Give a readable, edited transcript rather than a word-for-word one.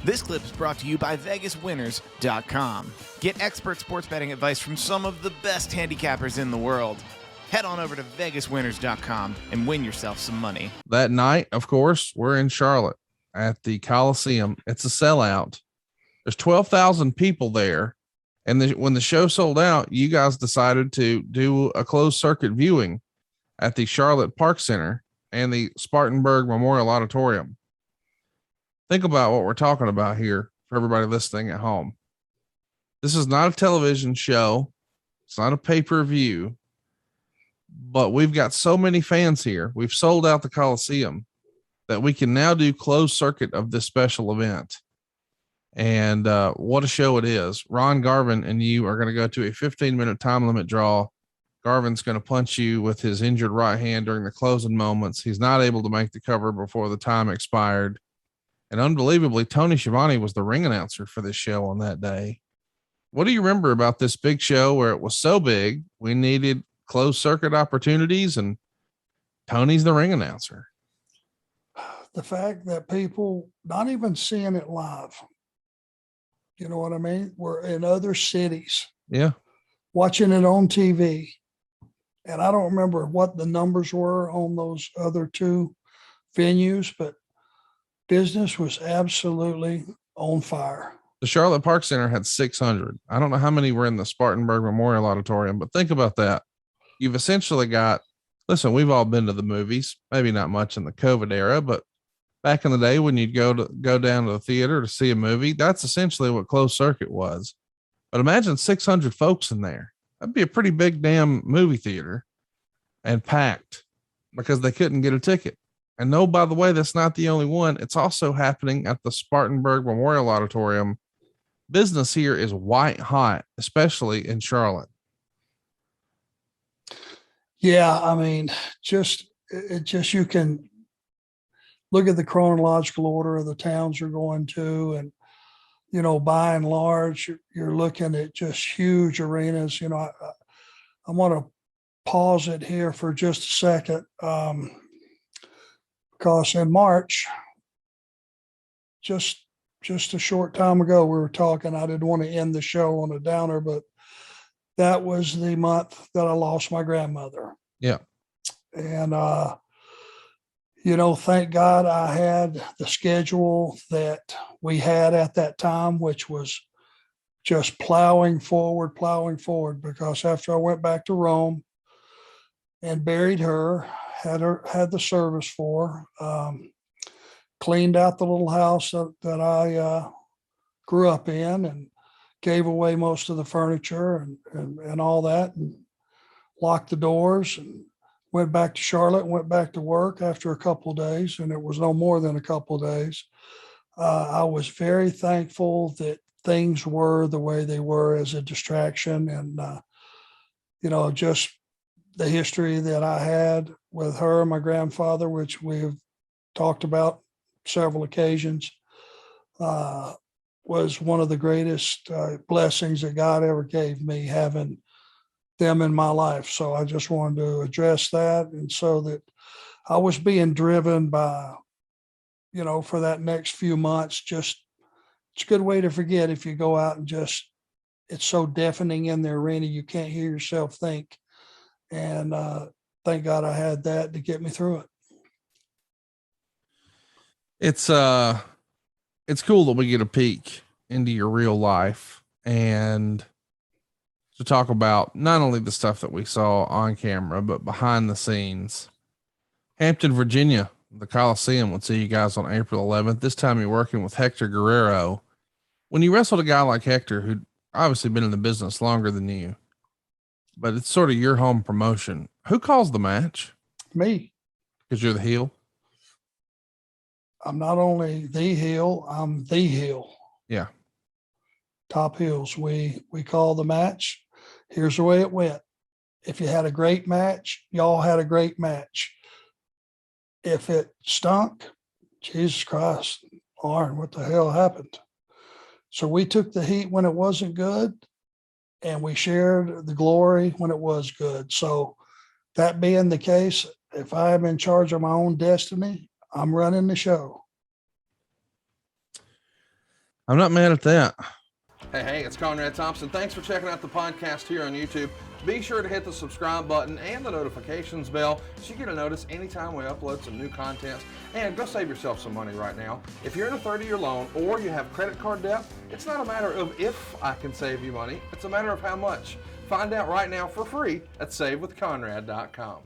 This clip is brought to you by VegasWinners.com. Get expert sports betting advice from some of the best handicappers in the world. Head on over to VegasWinners.com and win yourself some money. That night, of course, we're in Charlotte at the Coliseum. It's a sellout. There's 12,000 people there. And when the show sold out, you guys decided to do a closed circuit viewing at the Charlotte Park Center and the Spartanburg Memorial Auditorium. Think about what we're talking about here for everybody listening at home. This is not a television show. It's not a pay-per-view, but we've got so many fans here. We've sold out the Coliseum that we can now do closed circuit of this special event. And what a show it is. Ron Garvin and you are going to go to a 15-minute time limit draw. Garvin's going to punch you with his injured right hand during the closing moments. He's not able to make the cover before the time expired. And unbelievably, Tony Schiavone was the ring announcer for this show on that day. What do you remember about this big show where it was so big, we needed closed circuit opportunities, and Tony's the ring announcer? The fact that people not even seeing it live, you know what I mean? We're in other cities. Yeah. Watching it on TV. And I don't remember what the numbers were on those other two venues, but business was absolutely on fire. The Charlotte Park Center had 600. I don't know how many were in the Spartanburg Memorial Auditorium, but think about that. You've essentially got, listen, we've all been to the movies, maybe not much in the COVID era, but back in the day when you'd go down to the theater to see a movie, that's essentially what closed circuit was. But imagine 600 folks in there. That'd be a pretty big damn movie theater, and packed because they couldn't get a ticket. And no, by the way, that's not the only one. It's also happening at the Spartanburg Memorial Auditorium. Business here is white hot, especially in Charlotte. Yeah. I mean, you can look at the chronological order of the towns you're going to, and, you know, by and large, you're looking at just huge arenas. You know, I want to pause it here for just a second. Because in March, just a short time ago, we were talking, I didn't want to end the show on a downer, but that was the month that I lost my grandmother. Yeah. And, you know, thank God I had the schedule that we had at that time, which was just plowing forward, because after I went back to Rome and buried her, had the service for, cleaned out the little house that I grew up in, and gave away most of the furniture and all that, and locked the doors, and went back to Charlotte, went back to work after a couple of days, and it was no more than a couple of days. I was very thankful that things were the way they were as a distraction, and, you know, just the history that I had with her and my grandfather, which we've talked about several occasions, was one of the greatest blessings that God ever gave me, having them in my life. So I just wanted to address that. And so that I was being driven by, you know, for that next few months, it's a good way to forget if you go out and it's so deafening in the arena, you can't hear yourself think. And thank God I had that to get me through it. It's cool that we get a peek into your real life and to talk about not only the stuff that we saw on camera, but behind the scenes. Hampton, Virginia, the Coliseum would see you guys on April 11th. This time you're working with Hector Guerrero. When you wrestled a guy like Hector, who'd obviously been in the business longer than you, but it's sort of your home promotion, who calls the match? Me. Because you're the heel? I'm not only the heel, I'm the heel. Yeah. Top heels. We call the match. Here's the way it went. If you had a great match, y'all had a great match. If it stunk, Jesus Christ, Arn, what the hell happened? So we took the heat when it wasn't good, and we shared the glory when it was good. So that being the case, if I'm in charge of my own destiny, I'm running the show. I'm not mad at that. Hey, it's Conrad Thompson. Thanks for checking out the podcast here on YouTube. Be sure to hit the subscribe button and the notifications bell so you get a notice anytime we upload some new content. And go save yourself some money right now. If you're in a 30-year loan or you have credit card debt, it's not a matter of if I can save you money. It's a matter of how much. Find out right now for free at SaveWithConrad.com.